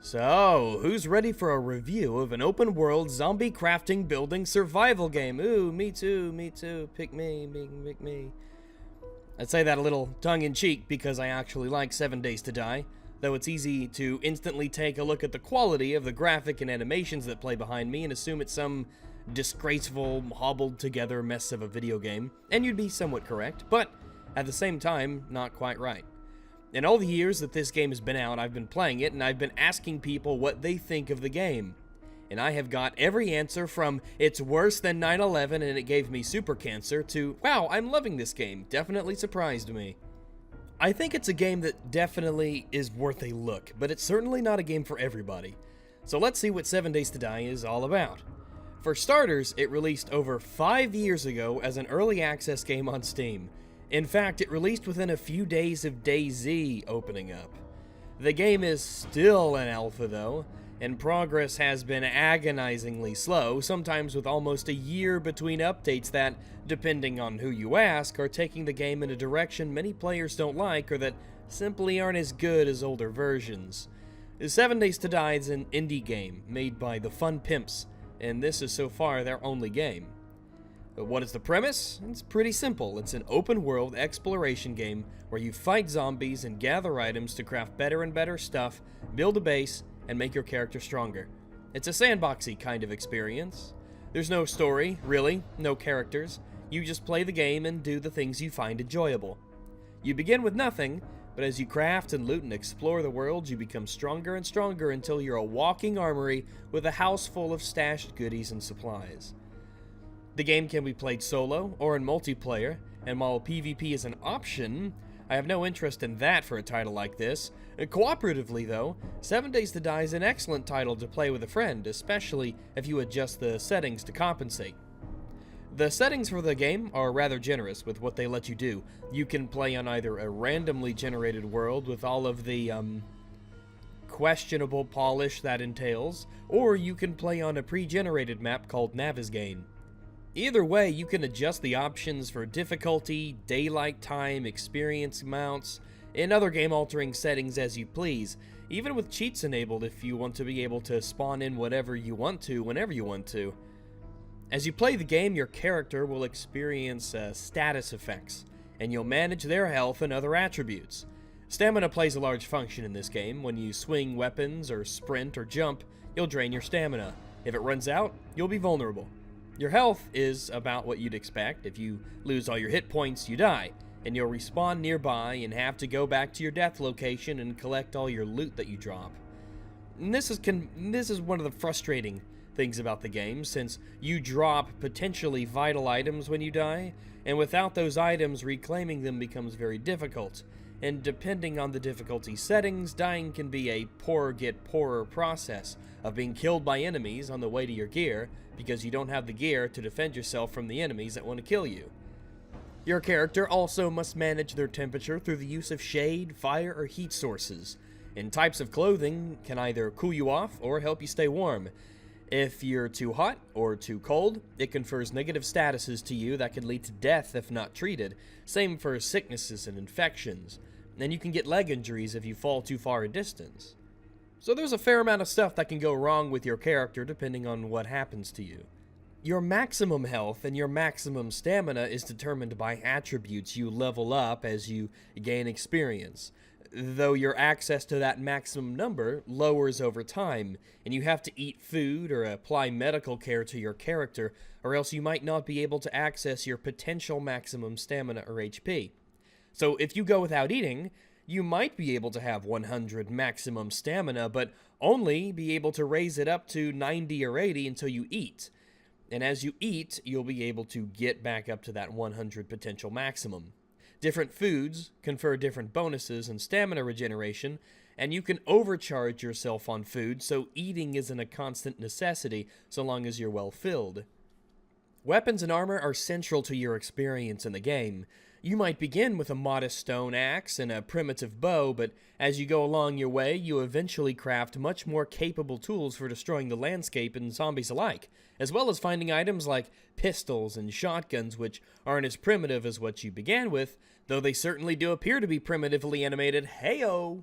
So, who's ready for a review of an open-world zombie crafting building survival game? Ooh, me too, pick me, pick me. I'd say that a little tongue-in-cheek because I actually like 7 Days to Die, though it's easy to instantly take a look at the quality of the graphic and animations that play behind me and assume it's some disgraceful, hobbled-together mess of a video game, and you'd be somewhat correct, but at the same time, not quite right. In all the years that this game has been out, I've been playing it, and I've been asking people what they think of the game. And I have got every answer from, it's worse than 9/11 and it gave me super cancer, to, wow, I'm loving this game, definitely surprised me. I think it's a game that definitely is worth a look, but it's certainly not a game for everybody. So let's see what 7 Days to Die is all about. For starters, it released over 5 years ago as an early access game on Steam. In fact, it released within a few days of DayZ opening up. The game is still an alpha though, and progress has been agonizingly slow, sometimes with almost a year between updates that, depending on who you ask, are taking the game in a direction many players don't like or that simply aren't as good as older versions. 7 Days to Die is an indie game made by the Fun Pimps, and this is so far their only game. But what is the premise? It's pretty simple. It's an open-world exploration game where you fight zombies and gather items to craft better and better stuff, build a base, and make your character stronger. It's a sandboxy kind of experience. There's no story, really, no characters. You just play the game and do the things you find enjoyable. You begin with nothing, but as you craft and loot and explore the world, you become stronger and stronger until you're a walking armory with a house full of stashed goodies and supplies. The game can be played solo or in multiplayer, and while PvP is an option, I have no interest in that for a title like this. Cooperatively though, 7 Days to Die is an excellent title to play with a friend, especially if you adjust the settings to compensate. The settings for the game are rather generous with what they let you do. You can play on either a randomly generated world with all of the, questionable polish that entails, or you can play on a pre-generated map called Navezgane. Either way, you can adjust the options for difficulty, daylight time, experience amounts, and other game-altering settings as you please, even with cheats enabled if you want to be able to spawn in whatever you want to, whenever you want to. As you play the game, your character will experience status effects, and you'll manage their health and other attributes. Stamina plays a large function in this game. When you swing weapons, or sprint, or jump, you'll drain your stamina. If it runs out, you'll be vulnerable. Your health is about what you'd expect. If you lose all your hit points, you die, and you'll respawn nearby and have to go back to your death location and collect all your loot that you drop. And this is one of the frustrating things about the game, since you drop potentially vital items when you die, and without those items, reclaiming them becomes very difficult. And depending on the difficulty settings, dying can be a poorer get poorer process of being killed by enemies on the way to your gear because you don't have the gear to defend yourself from the enemies that want to kill you. Your character also must manage their temperature through the use of shade, fire, or heat sources, and types of clothing can either cool you off or help you stay warm. If you're too hot or too cold, it confers negative statuses to you that can lead to death if not treated, same for sicknesses and infections. And you can get leg injuries if you fall too far a distance. So there's a fair amount of stuff that can go wrong with your character depending on what happens to you. Your maximum health and your maximum stamina is determined by attributes you level up as you gain experience, though your access to that maximum number lowers over time, and you have to eat food or apply medical care to your character, or else you might not be able to access your potential maximum stamina or HP. So if you go without eating, you might be able to have 100 maximum stamina, but only be able to raise it up to 90 or 80 until you eat. And as you eat, you'll be able to get back up to that 100 potential maximum. Different foods confer different bonuses and stamina regeneration, and you can overcharge yourself on food, so eating isn't a constant necessity so long as you're well filled. Weapons and armor are central to your experience in the game. You might begin with a modest stone axe and a primitive bow, but as you go along your way, you eventually craft much more capable tools for destroying the landscape and zombies alike, as well as finding items like pistols and shotguns, which aren't as primitive as what you began with, though they certainly do appear to be primitively animated. Heyo!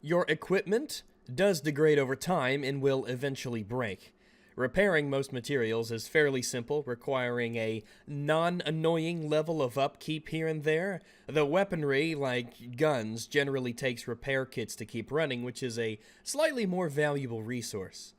Your equipment does degrade over time and will eventually break. Repairing most materials is fairly simple, requiring a non-annoying level of upkeep here and there. The weaponry, like guns, generally takes repair kits to keep running, which is a slightly more valuable resource.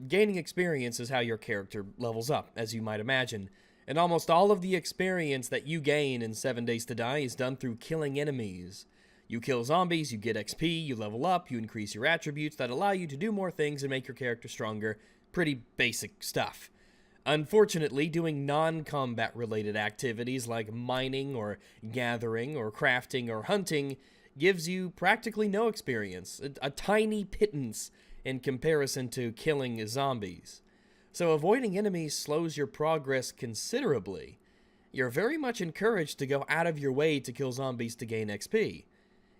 Gaining experience is how your character levels up, as you might imagine, and almost all of the experience that you gain in 7 Days to Die is done through killing enemies. You kill zombies, you get XP, you level up, you increase your attributes that allow you to do more things and make your character stronger. Pretty basic stuff. Unfortunately, doing non-combat related activities like mining or gathering or crafting or hunting gives you practically no experience, a tiny pittance in comparison to killing zombies. So avoiding enemies slows your progress considerably. You're very much encouraged to go out of your way to kill zombies to gain XP.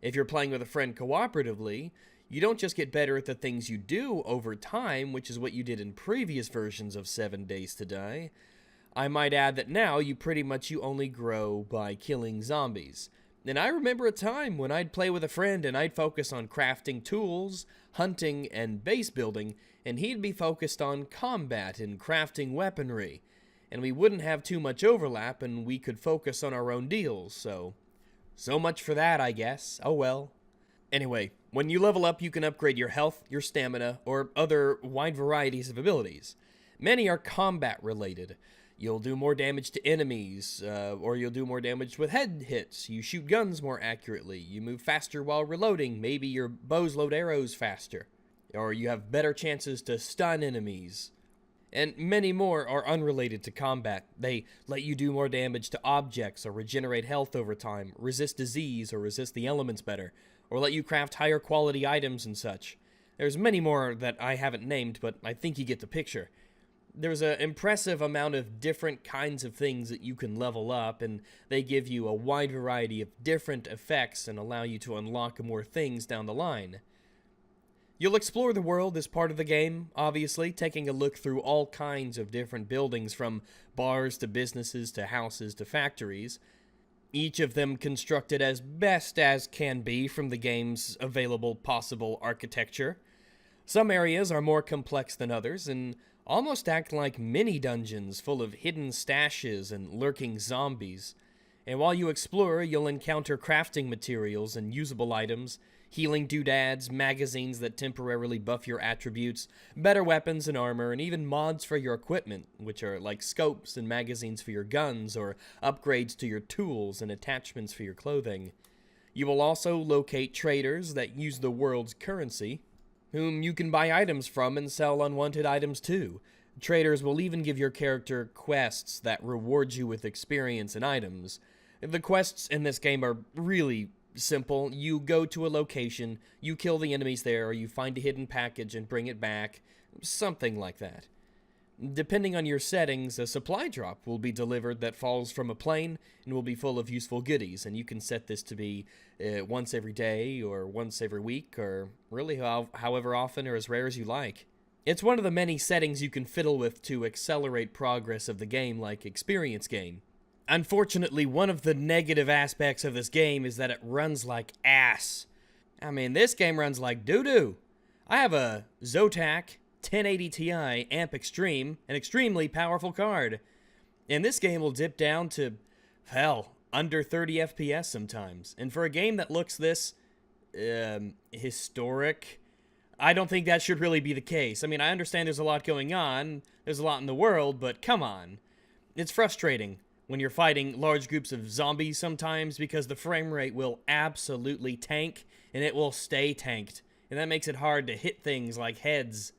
If you're playing with a friend cooperatively, you don't just get better at the things you do over time, which is what you did in previous versions of 7 Days to Die. I might add that now you only grow by killing zombies. And I remember a time when I'd play with a friend and I'd focus on crafting tools, hunting, and base building, and he'd be focused on combat and crafting weaponry. And we wouldn't have too much overlap and we could focus on our own deals, so much for that, I guess. Oh well. Anyway, when you level up, you can upgrade your health, your stamina, or other wide varieties of abilities. Many are combat related. You'll do more damage to enemies, or you'll do more damage with head hits. You shoot guns more accurately. You move faster while reloading. Maybe your bows load arrows faster. Or you have better chances to stun enemies. And many more are unrelated to combat. They let you do more damage to objects, or regenerate health over time, resist disease, or resist the elements better, or let you craft higher quality items and such. There's many more that I haven't named, but I think you get the picture. There's an impressive amount of different kinds of things that you can level up, and they give you a wide variety of different effects and allow you to unlock more things down the line. You'll explore the world as part of the game, obviously, taking a look through all kinds of different buildings, from bars to businesses to houses to factories, each of them constructed as best as can be from the game's available possible architecture. Some areas are more complex than others, and almost act like mini-dungeons full of hidden stashes and lurking zombies. And while you explore, you'll encounter crafting materials and usable items, healing doodads, magazines that temporarily buff your attributes, better weapons and armor, and even mods for your equipment, which are like scopes and magazines for your guns, or upgrades to your tools and attachments for your clothing. You will also locate traders that use the world's currency, whom you can buy items from and sell unwanted items to. Traders will even give your character quests that reward you with experience and items. The quests in this game are really simple. You go to a location, you kill the enemies there, or you find a hidden package and bring it back. Something like that. Depending on your settings, a supply drop will be delivered that falls from a plane and will be full of useful goodies, and you can set this to be once every day, or once every week, or really however often or as rare as you like. It's one of the many settings you can fiddle with to accelerate progress of the game, like experience gain. Unfortunately, one of the negative aspects of this game is that it runs like ass. I mean, this game runs like doo-doo. I have a Zotac 1080 Ti Amp Extreme, an extremely powerful card. And this game will dip down to, hell, under 30 FPS sometimes. And for a game that looks this, historic, I don't think that should really be the case. I mean, I understand there's a lot going on, there's a lot in the world, but come on. It's frustrating when you're fighting large groups of zombies sometimes, because the frame rate will absolutely tank, and it will stay tanked. And that makes it hard to hit things like heads.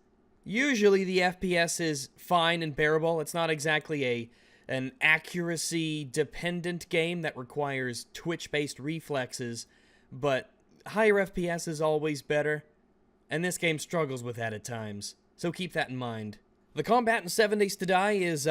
Usually the FPS is fine and bearable. It's not exactly an accuracy-dependent game that requires twitch-based reflexes, but higher FPS is always better, and this game struggles with that at times, so keep that in mind. The combat in 7 Days to Die is,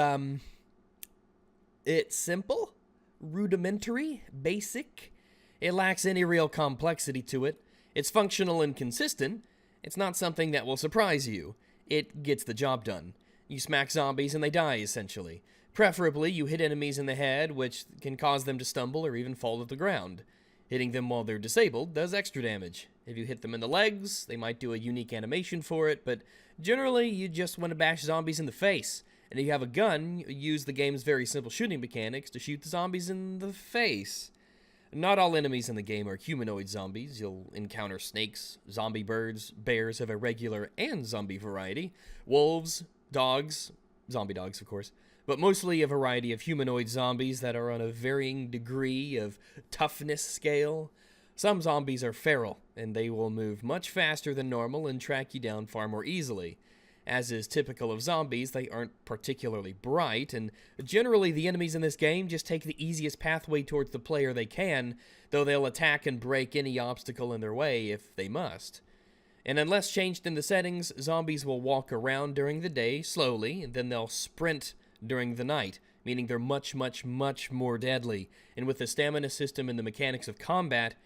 it's simple, rudimentary, basic. It lacks any real complexity to it. It's functional and consistent. It's not something that will surprise you. It gets the job done. You smack zombies and they die, essentially. Preferably, you hit enemies in the head, which can cause them to stumble or even fall to the ground. Hitting them while they're disabled does extra damage. If you hit them in the legs, they might do a unique animation for it, but generally you just want to bash zombies in the face. And if you have a gun, use the game's very simple shooting mechanics to shoot the zombies in the face. Not all enemies in the game are humanoid zombies. You'll encounter snakes, zombie birds, bears of a regular and zombie variety, wolves, dogs, zombie dogs of course, but mostly a variety of humanoid zombies that are on a varying degree of toughness scale. Some zombies are feral, and they will move much faster than normal and track you down far more easily. As is typical of zombies, they aren't particularly bright, and generally the enemies in this game just take the easiest pathway towards the player they can, though they'll attack and break any obstacle in their way if they must. And unless changed in the settings, zombies will walk around during the day slowly, and then they'll sprint during the night, meaning they're much more deadly. And with the stamina system and the mechanics of combat,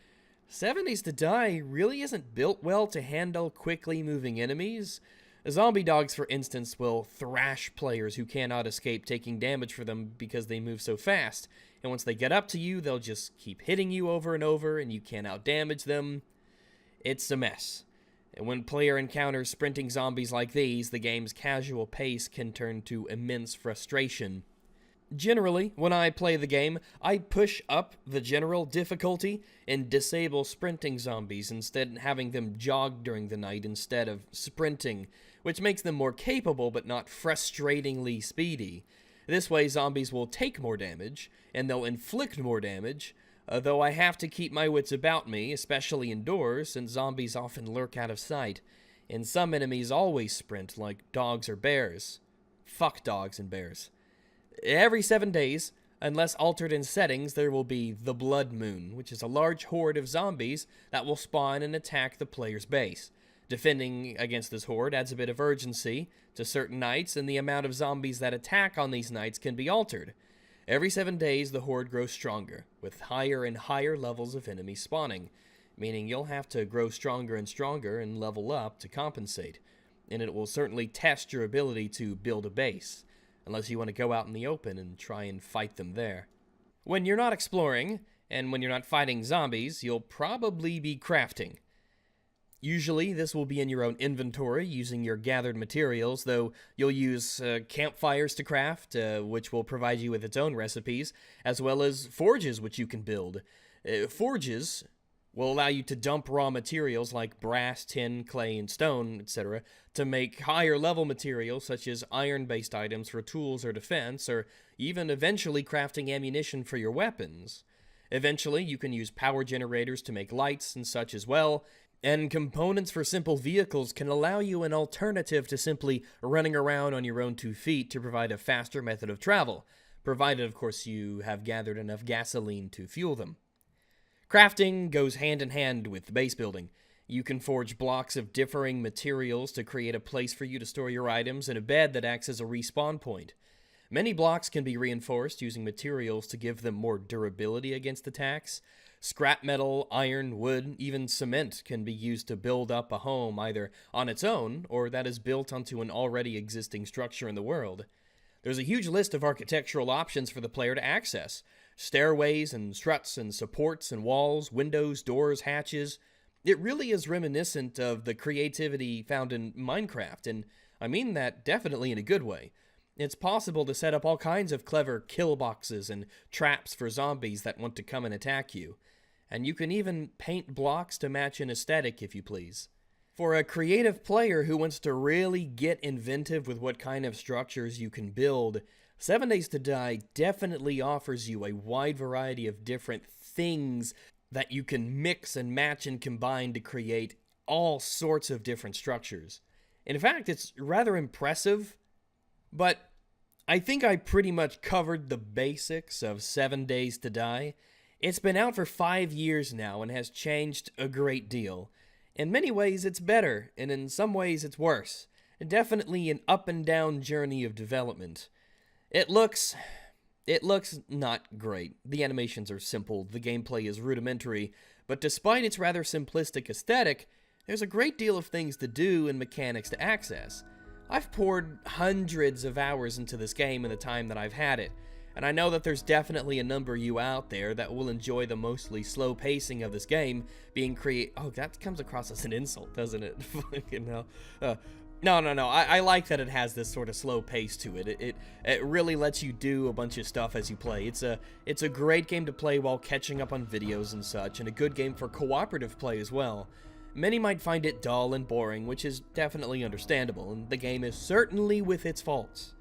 7 Days to Die really isn't built well to handle quickly moving enemies. Zombie dogs, for instance, will thrash players who cannot escape taking damage for them because they move so fast. And once they get up to you, they'll just keep hitting you over and over, and you can't outdamage them. It's a mess. And when player encounters sprinting zombies like these, the game's casual pace can turn to immense frustration. Generally, when I play the game, I push up the general difficulty and disable sprinting zombies, instead having them jog during the night instead of sprinting, which makes them more capable but not frustratingly speedy. This way, zombies will take more damage, and they'll inflict more damage, though I have to keep my wits about me, especially indoors, since zombies often lurk out of sight, and some enemies always sprint, like dogs or bears. Fuck dogs and bears. Every 7 days, unless altered in settings, there will be the Blood Moon, which is a large horde of zombies that will spawn and attack the player's base. Defending against this horde adds a bit of urgency to certain nights, and the amount of zombies that attack on these nights can be altered. Every 7 days, the horde grows stronger, with higher and higher levels of enemies spawning, meaning you'll have to grow stronger and stronger and level up to compensate, and it will certainly test your ability to build a base, unless you want to go out in the open and try and fight them there. When you're not exploring, and when you're not fighting zombies, you'll probably be crafting. Usually, this will be in your own inventory, using your gathered materials, though you'll use campfires to craft, which will provide you with its own recipes, as well as forges which you can build. Forges will allow you to dump raw materials like brass, tin, clay, and stone, etc., to make higher level materials such as iron-based items for tools or defense, or even eventually crafting ammunition for your weapons. Eventually, you can use power generators to make lights and such as well, and components for simple vehicles can allow you an alternative to simply running around on your own 2 feet to provide a faster method of travel, provided, of course, you have gathered enough gasoline to fuel them. Crafting goes hand in hand with base building. You can forge blocks of differing materials to create a place for you to store your items and a bed that acts as a respawn point. Many blocks can be reinforced using materials to give them more durability against attacks. Scrap metal, iron, wood, even cement can be used to build up a home either on its own or that is built onto an already existing structure in the world. There's a huge list of architectural options for the player to access. Stairways and struts and supports and walls, windows, doors, hatches. It really is reminiscent of the creativity found in Minecraft, and I mean that definitely in a good way. It's possible to set up all kinds of clever kill boxes and traps for zombies that want to come and attack you. And you can even paint blocks to match an aesthetic if you please. For a creative player who wants to really get inventive with what kind of structures you can build, 7 Days to Die definitely offers you a wide variety of different things that you can mix and match and combine to create all sorts of different structures. In fact, it's rather impressive, but I think I pretty much covered the basics of 7 Days to Die. It's been out for 5 years now and has changed a great deal. In many ways it's better, and in some ways it's worse. Definitely an up and down journey of development. It looks not great. The animations are simple, the gameplay is rudimentary, but despite its rather simplistic aesthetic, there's a great deal of things to do and mechanics to access. I've poured hundreds of hours into this game in the time that I've had it. and I know that there's definitely a number of you out there that will enjoy the mostly slow pacing of this game being oh, that comes across as an insult, doesn't it? Fucking hell. No. I like that it has this sort of slow pace to it. It really lets you do a bunch of stuff as you play. It's a great game to play while catching up on videos and such, and a good game for cooperative play as well. Many might find it dull and boring, which is definitely understandable, and the game is certainly with its faults.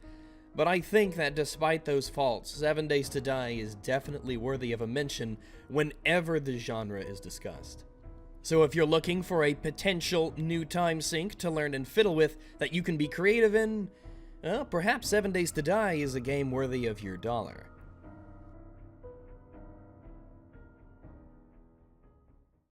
But I think that despite those faults, 7 Days to Die is definitely worthy of a mention whenever the genre is discussed. So if you're looking for a potential new time sink to learn and fiddle with that you can be creative in, well, perhaps 7 Days to Die is a game worthy of your dollar.